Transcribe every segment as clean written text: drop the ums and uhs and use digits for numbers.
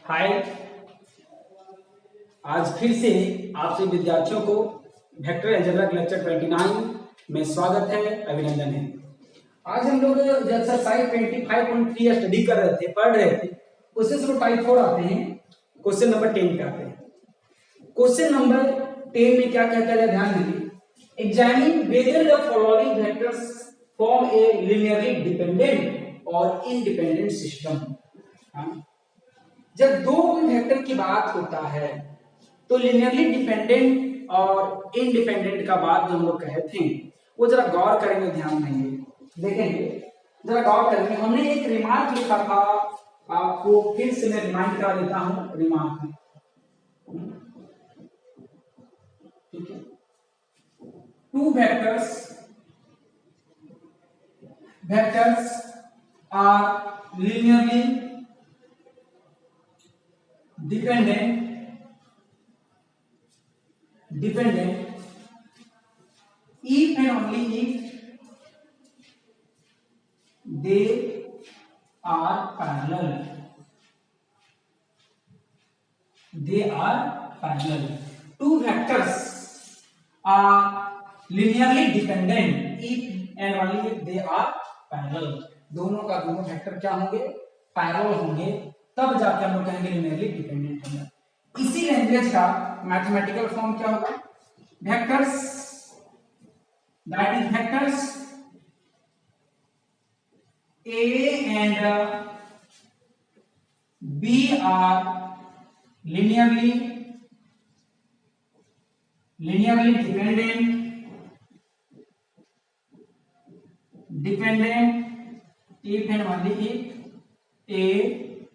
हाय। आज फिर से आप सभी विद्यार्थियों को वेक्टर अलजेब्रा के लेक्चर 29 में स्वागत है, अभिनंदन है। आज हम लोग जो एक्सरसाइज 25.3 स्टडी कर रहे थे, पढ़ रहे थे, उससे शुरू टाइप 4 आते हैं, क्वेश्चन नंबर 10 पे आते हैं। क्वेश्चन नंबर 10 में क्या कहता है, ध्यान दीजिए। Examine whether the following vectors form A linearly dependent और इंडिपेंडेंट सिस्टम। जब दो वेक्टर की बात होता है तो लीनियरली डिपेंडेंट और इंडिपेंडेंट का बात जो हम लोग कहते हैं वो जरा गौर करेंगे, ध्यान देंगे, देखेंगे, जरा गौर करेंगे। हमने एक रिमार्क लिखा था, आपको फिर से मैं रिमाइंड करा देता हूं रिमार्क में, ठीक है। Two vectors are linearly dependent if and only if they are parallel. Two vectors are linearly dependent if and only if they are parallel. दोनों का दोनों वेक्टर क्या होंगे, पैरेलल होंगे, तब जाके हम लोग कहेंगे लिनियरली डिपेंडेंट होंगे। इसी लैंग्वेज का मैथमेटिकल फॉर्म क्या होगा, vectors that is vectors A and B are linearly dependent if and only if A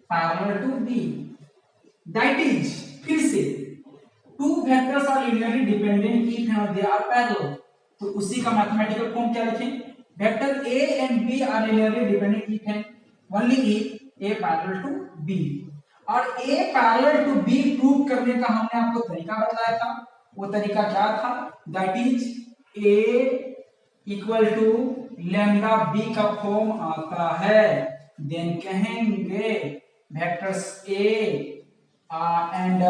parallel to B. That is, फिर से two vectors are linearly dependent if and they are parallel. तो उसी का mathematical form क्या लिखें, vector A and B are linearly dependent if and only if A parallel to B. और A parallel to B prove करने का हमने आपको तरीका बताया था। वो तरीका क्या था, that is A equal to lambda B का फॉर्म आता है, देन कहेंगे vectors A and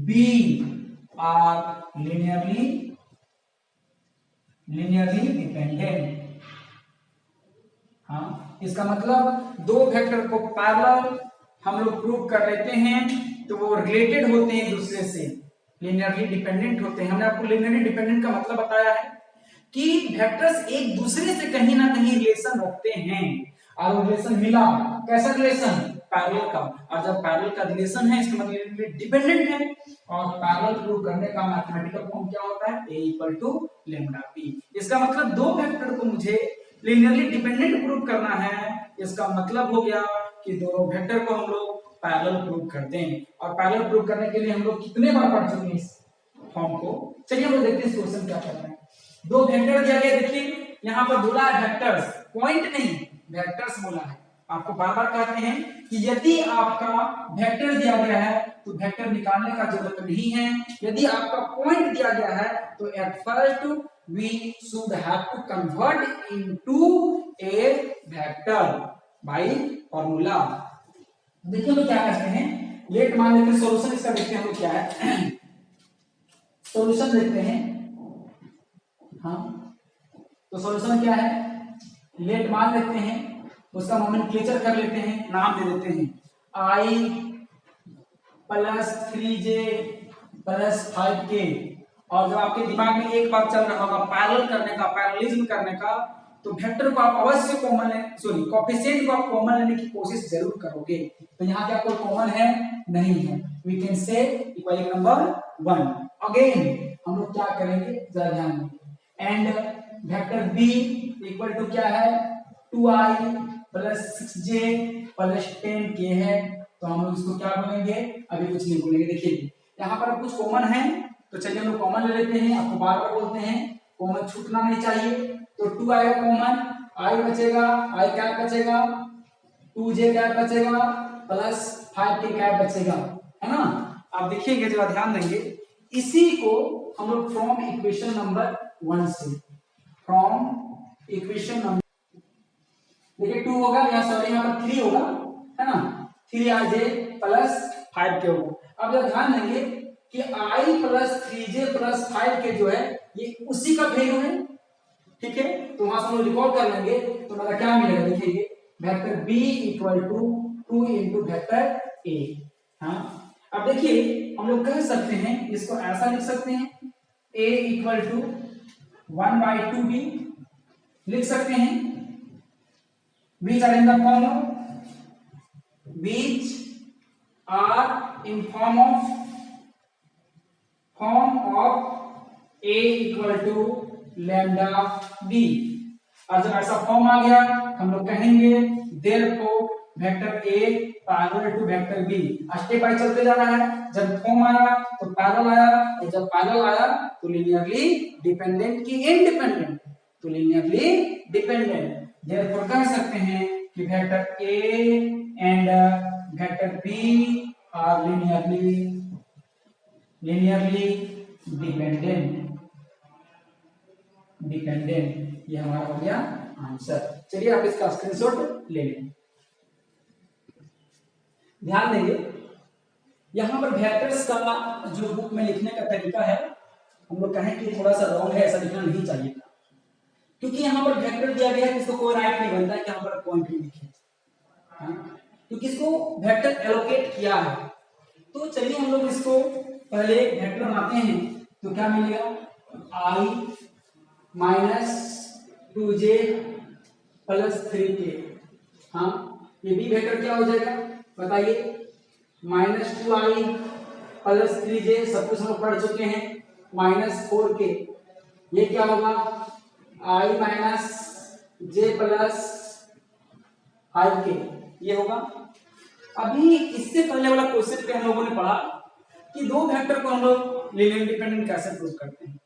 B are linearly dependent. हाँ, इसका मतलब दो वेक्टर को पैरेलल हम लोग प्रूव कर लेते हैं तो वो रिलेटेड होते हैं एक दूसरे से, लिनियरली डिपेंडेंट होते हैं। हमने आपको लिनियरली डिपेंडेंट का मतलब बताया है कि वेक्टर्स एक दूसरे से कहीं ना कहीं रिलेशन रखते हैं, और रिलेशन मिला, कैसा रिलेशन, पैरेलल का। और जब पैरेलल का रिलेशन है इसका मतलब डिपेंडेंट है, और पैरेलल प्रूव करने का मैथमेटिकल फॉर्म क्या होता है, a equal to lambda b। इसका मतलब दो वेक्टर को मुझे लिनियरली डिपेंडेंट प्रूव करना है, इसका मतलब हो गया कि दोनों वेक्टर को हम लोग पैरेलल प्रूव करते हैं। और पैरेलल प्रूव करने के लिए हम लोग कितने बार पढ़ चुके हैं इस फॉर्म को। चलिए हम लोग देखते हैं इस क्वेश्चन क्या करना है। दो वेक्टर दिया गया, देखिए यहाँ पर बोला है वेक्टर्स, पॉइंट नहीं, वेक्टर्स बोला है। आपको बार बार कहते हैं कि यदि आपका वेक्टर दिया गया है तो वेक्टर निकालने का जरूरत नहीं है। यदि आपका पॉइंट दिया गया है तो at first we should have to convert into a vector by formula. देखिए हम क्या करते हैं, लेट मान लेते हैं, सॉल्यूशन इसका देखते हैं हम क्या है। सॉल्यूशन देखते हैं, हाँ तो सॉल्यूशन क्या है, लेट मान लेते हैं, उसका नोमेनक्लेचर कर लेते हैं, नाम दे देते हैं i plus 3j plus 5k। और जब आपके दिमाग में एक बात चल रहा होगा पैरेलल करने का, पैरेललिज्म करने का, तो वेक्टर को आप अवश्य कॉमन कोएफिशिएंट को आप कॉमन लेने की कोशिश जरूर करोगे। तो यहाँ क्या कोई कॉमन है, नहीं है, we can say equal number 1। Again हम लोग क्या करेंगे, जरा ध्यान दें, and vector b equal to क्या है, 2i plus 6j plus 10k है। तो हम लोग इसको क्या बोलेंगे, अभी कुछ नहीं बोलेंगे। देखिए यहाँ पर कुछ कॉमन है तो चलिए हम लोग कॉमन ले लेते हैं। आपको बार बार बोलते हैं कॉमन छूटना नहीं चाहिए। तो 2 आएगा कॉमन, i बचेगा, i क्या बचेगा, 2j क्या बचेगा, प्लस 5k क्या बचेगा, है ना। आप देखिएगा, जरा ध्यान देंगे, इसी को हम लोग फ्रॉम इक्वेशन नंबर 1 से, फ्रॉम इक्वेशन नंबर, देखिए 2 होगा, यहाँ सॉरी यहाँ पर 3 होगा, है ना। 3i प्लस 5k होगा। अब जब ध्यान देंगे कि i plus 3j plus 5k जो है ये उसी का वैल्यू है, ठीक है। तो वहां से हम रिकॉर्ड कर लेंगे तो हमारा क्या मिलेगा, देखिए vector b equal to 2 into vector a। हाँ, अब देखिए हम लोग कह सकते हैं, इसको ऐसा लिख सकते हैं a इक्वल टू 1/2b लिख सकते हैं, which are in the form of which are in form of a equal to lambda b। और जब ऐसा फॉर्म आ गया हम लोग कहेंगे therefore vector a parallel to vector b। Step by चलते जा रहा है, जब फॉर्म आया तो पैरेलल आया, और जब पैरेलल आया तो लीनियरली डिपेंडेंट की इंडिपेंडेंट, तो लीनियरली डिपेंडेंट। therefore कह सकते हैं कि vector a and vector b are linearly dependent. ये हमारा हो गया आंसर। चलिए आप इसका स्क्रीनशॉट ले लें। ध्यान देंगे यहां पर वेक्टर्स का जो बुक में लिखने का तरीका है हम लोग कहें कि थोड़ा सा रॉन्ग है, ऐसा लिखना नहीं चाहिए था, क्योंकि यहाँ पर वेक्टर दिया गया है, इसको कोई राइट नहीं बनता है कि यहाँ पर पॉइंट भी लिखे, क्योंकि इसको वेक्टर एलोकेट किया है। तो चलिए हम लोग इसको पहले वेक्टर बनाते हैं, तो क्या मिलेगा i minus 2j plus 3k। हाँ, ये भी वेक्टर क्या हो जाएगा बताइए, माइनस 2i प्लस 3j, सब कुछ हम लोग पढ़ चुके हैं, माइनस 4k। ये क्या होगा i minus j plus 5k, ये होगा। अभी इससे पहले वाला क्वेश्चन पे हम लोगों ने पढ़ा कि दो वेक्टर को हम लोग लीनियर डिपेंडेंट कैसे प्रूव करते हैं,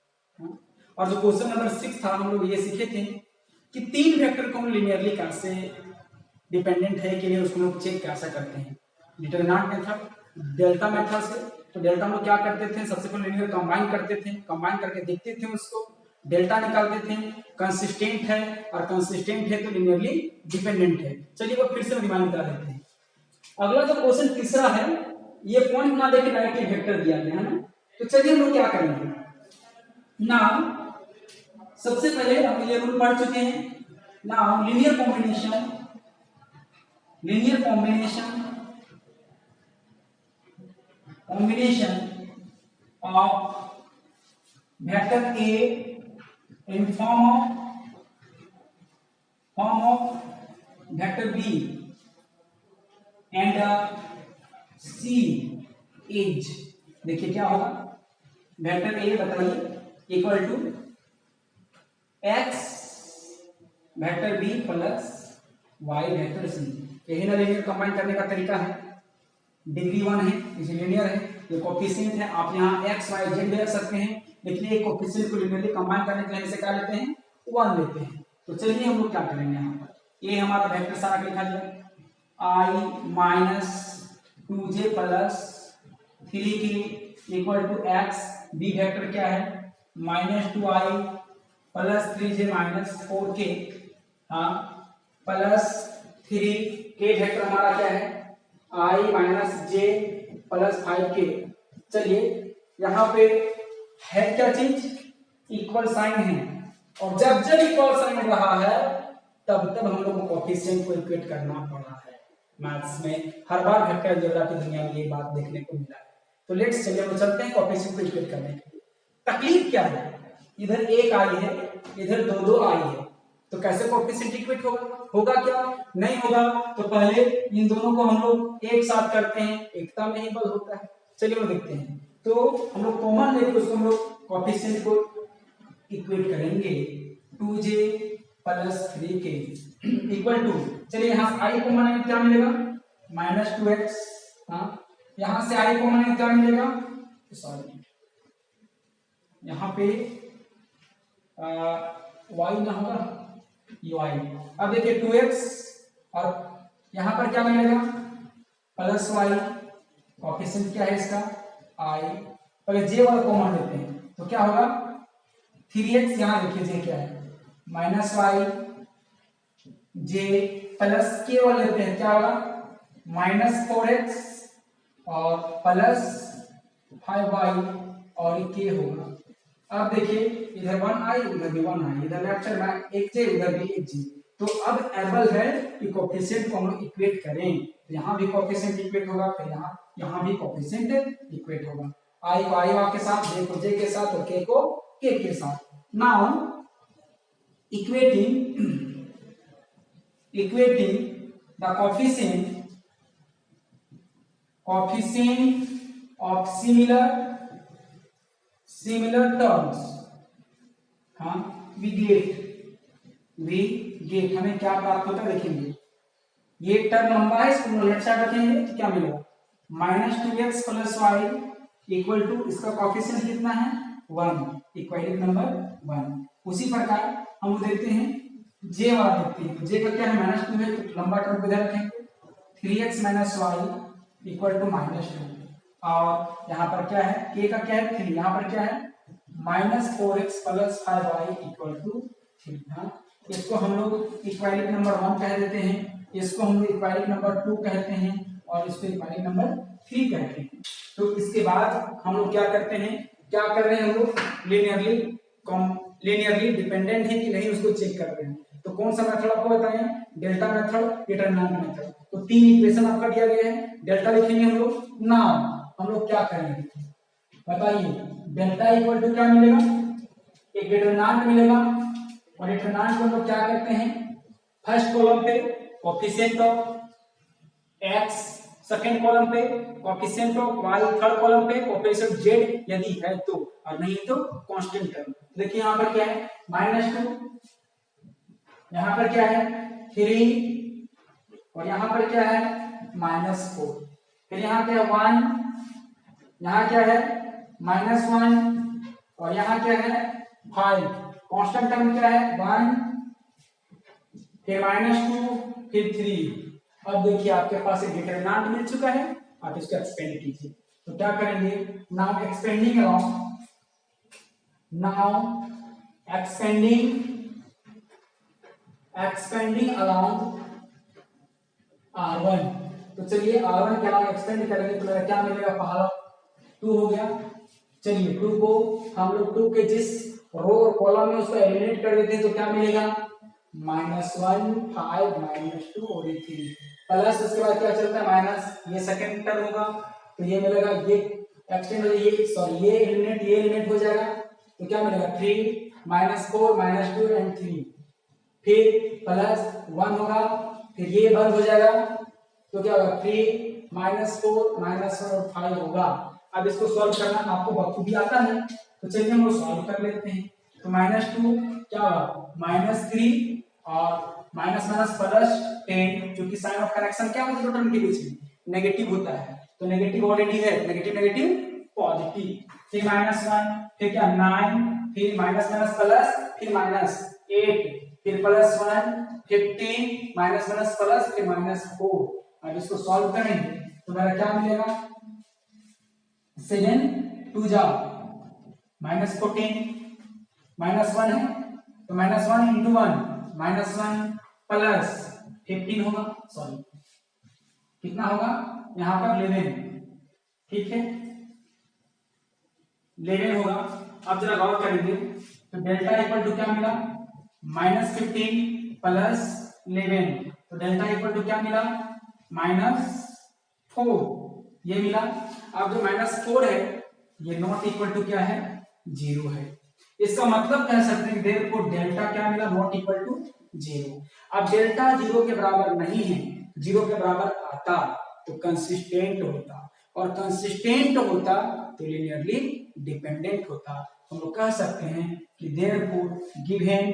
और जो क्वेश्चन नंबर 6 था हम लोग ये सीखे थे कि तीन वेक्टर को हम लीनियरली कैसे डिपेंडेंट है के लिए उसको लोग चेक कैसे करते हैं, डिटरमिनेंट मेथड, डेल्टा मेथड से। तो डेल्टा में क्या करते थे, सबसे पहले लीनियर कंबाइन करते थे, कंबाइन करके देखते थे उसको, डेल्टा निकालते थे, कंसिस्टेंट है और कंसिस्टेंट है तो लीनियरली डिपेंडेंट है। चलिए वो फिर से रिमाइंड कर देते हैं। अगला जो क्वेश्चन तीसरा है, ये पॉइंट ना देके डायरेक्टली वेक्टर दिया गया है ना, तो चलिए हम लोग क्या करेंगे ना, सबसे पहले हम ये रूल पढ़ चुके हैं ना, linear combination of vector A in form of vector B and C is, देखिए क्या होगा, वेक्टर A बताइए equal to x vector B plus y vector C। यही ना लीनियर कंबाइन करने का तरीका है, डिग्री 1 है, इसे लीनियर है, ये कोएफिशिएंट है, आप यहाँ x y z ले सकते हैं, लेकिन ये कोएफिशिएंट को लीनियरली कंबाइन करने के लिए इसे क्या लेते हैं 1 लेते हैं। तो चलिए हम लोग क्या करेंगे, यहाँ पर ये हमारा वेक्टर सारा लिखा जाए i minus 2j plus 3k equal to x, b vector क्या है minus 2i plus 3j minus 4k, हाँ प्लस 3k वेक्टर हमारा क्या है i minus j plus 5k। चलिए यहाँ पे है क्या चीज, इक्वल साइन है, और जब जब इक्वल साइन रहा है तब तब हम लोग को कोएफिशिएंट को इक्वेट करना पड़ा है। मैथ्स में हर बार वेक्टर अलजेब्रा की दुनिया में ये बात देखने को मिला है। तो लेट्स चलिए हम चलते हैं कोएफिशिएंट को इक्वेट करने के लिए। तकलीफ क्या है, इधर एक आई है, इधर दो आई है, तो कैसे कोएफिशिएंट इक्वेट होगा क्या नहीं होगा, तो पहले इन दोनों को हम लोग एक साथ करते हैं, एकता में ही बल होता है। चलिए हम देखते हैं, तो हम लोग कॉमन लेके उसको हम लोग कोएफिशिएंट को इक्वेट करेंगे 2j plus 3k equal to, चलिए यहाँ से i कॉमन है क्या मिलेगा माइनस 2x, हाँ यहाँ से i कॉमन है क्या मिलेगा, सॉरी यहाँ पे y ना होगा y। अब देखिए 2x और यहाँ पर क्या मिलेगा प्लस y, कोएफिशिएंट क्या है इसका i, पहले j वाला कॉमन लेते हैं तो क्या होगा 3x, यहाँ देखिए j क्या है minus y, j plus k वाला लेते हैं क्या होगा -4x और प्लस 5y और k होगा। अब देखिए इधर 1i उधर भी 1i, इधर लेफ्ट साइड में 1j उधर भी 1j। तो अब एबल है कि कोफिशिएंट को हम लोग इक्वेट करें, तो यहाँ भी कोफिशिएंट इक्वेट होगा, फिर यहाँ भी कोफिशिएंट इक्वेट होगा। i को i के साथ, j को j के साथ और k को k के साथ। Now equating the coefficient of similar terms, हाँ we get हमें क्या प्राप्त होता है देखेंगे। ये टर्म लंबा है, इसको लेफ्ट साइड रखेंगे तो क्या मिलेगा, -2x + y इक्वल टू, इसका कोफिशिएंट कितना है 1, इक्वालिटी नंबर 1। उसी प्रकार हम देखते हैं j वाला देखते हैं, तो j का क्या है -2 है, तो लंबा टर्म को इधर रखेंगे 3x - y इक्वल टू -2, और यहाँ पर क्या है k का क्या है 3, यहाँ पर क्या है -4x + 5y इक्वल टू 3। इसको हम लोग इक्वालिटी नंबर 1 कह देते हैं, इसको हम लोग इक्वालिटी नंबर 2 कहते हैं और इसको इक्वालिटी नंबर 3 कहते हैं। तो इसके बाद हम लोग क्या करते हैं, क्या कर रहे हैं हम लोग लीनियरली डिपेंडेंट है कि नहीं उसको चेक कर रहे हैं। तो कौन सा मेथड आपको बताएं, डेल्टा मेथड, डिटरमिनेंट मेथड। तो 3 इक्वेशन आपका दिया गया है, डेल्टा लिखेंगे हम लोग। नाउ हम लोग क्या करेंगे बताइए, डेल्टा इक्वल टू क्या मिलेगा, एक डिटरमिनेंट मिलेगा, और डिटरमिनेंट को हम लोग क्या करते हैं, फर्स्ट कॉलम पे coefficient of x, second column पे coefficient of y, third column पे कोफिशिएंट z यदि है तो, और नहीं तो कांस्टेंट टर्म। देखिए यहाँ पर क्या है -2, यहाँ पर क्या है 3, और यहाँ पर क्या है -4, फिर यहाँ क्या है 1, यहाँ क्या है -1, और यहाँ क्या है 5, कांस्टेंट टर्म क्या है 1, फिर -2, फिर 3। अब देखिए आपके पास एक डिटरमिनेंट मिल चुका है, आप इसको एक्सपेंड कीजिए। तो क्या करेंगे, नाउ एक्सपेंडिंग अराउंड R1। तो चलिए R1 के अलावा एक्सपेंड करेंगे तो मेरा क्या मिलेगा, पहला 2 हो गया। चलिए 2 को हम लोग 2 के जिस रो और कॉलम में उसको एलिमिनेट कर देते हैं तो क्या मिलेगा -1, 5, -2 और ये 3, प्लस उसके बाद क्या चलता है माइनस, ये सेकंड टर्म होगा तो ये मिलेगा, ये एक्सटेंड हो, ये सॉरी ये एलिमिनेट हो जाएगा तो क्या मिलेगा 3, -4, -2 एंड 3, फिर प्लस 1 होगा, फिर ये बंद हो जाएगा तो क्या होगा 3, -4, -1 और 5 होगा। अब इसको सॉल्व करना आपको बखूबी आता है, तो चलिए हम लोग सॉल्व कर लेते हैं। तो -2 क्या होगा -3 और माइनस प्लस 10, जो कि साइन ऑफ कनेक्शन क्या होता है दो टर्म के बीच में, नेगेटिव होता है, तो नेगेटिव ऑलरेडी है, नेगेटिव पॉजिटिव, फिर -1, फिर क्या 9, फिर माइनस प्लस, फिर -8, फिर +1, 15, माइनस प्लस, फिर -4। अब इसको सॉल्व करेंगे तो मेरा क्या मिलेगा 7 2 जा -14, -1 है तो -1 × 1 -1 प्लस 15 होगा, सॉरी कितना होगा यहाँ पर 11, ठीक है 11 होगा। अब जरा गौर करेंगे तो डेल्टा इक्वल टू क्या मिला -15 प्लस 11, तो डेल्टा इक्वल टू क्या मिला -4, ये मिला। अब जो -4 है ये नॉट इक्वल टू क्या है 0 है, इसका मतलब कह सकते हैं देयरफॉर डेल्टा क्या मिला नॉट इक्वल टू 0। अब डेल्टा 0 के बराबर नहीं है, 0 के बराबर आता तो कंसिस्टेंट होता, और कंसिस्टेंट होता तो लीनियरली डिपेंडेंट होता। हम लोग कह सकते हैं कि therefore given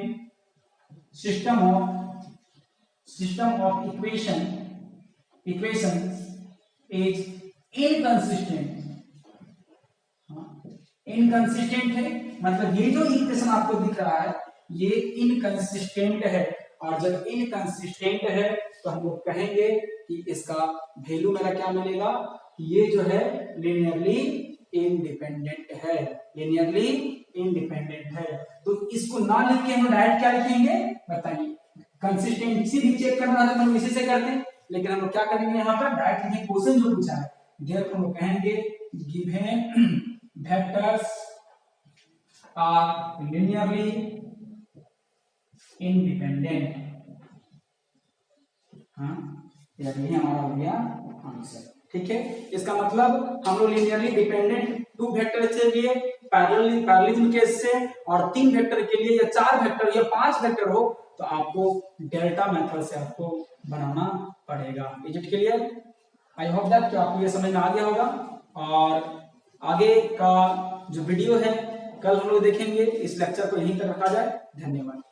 system of equations is inconsistent. Inconsistent है मतलब ये जो इक्वेशन आपको दिख रहा है ये इनकंसिस्टेंट है, और जब इनकंसिस्टेंट है तो हम लोग कहेंगे कि इसका वैल्यू मेरा क्या मिलेगा, ये जो है लीनियरली इंडिपेंडेंट है, लीनियरली इंडिपेंडेंट है। तो इसको ना लिख के हम डायरेक्ट क्या लिखेंगे बताइए, कंसिस्टेंसी भी चेक करना है तो हम इसी से करते हैं, लेकिन हम लोग क्या करेंगे यहाँ पर डायरेक्ट क्वेश्चन जो पूछा है, देयरफॉर हम लोग कहेंगे given vectors are linearly independent. हाँ, यही हमारा हो गया आंसर। ठीक है, इसका मतलब हम लोग लिनियरली डिपेंडेंट 2 वेक्टर के लिए, पैरेललिज्म केस से, और 3 वेक्टर के लिए या 4 वेक्टर या 5 वेक्टर हो तो आपको डेल्टा मेथड से आपको बनाना पड़ेगा। Is it clear? I hope that कि आपको ये समझ में आ गया होगा। और आगे का जो वीडियो है कल हम लोग देखेंगे। इस लेक्चर को यहीं तक रखा जाए। धन्यवाद।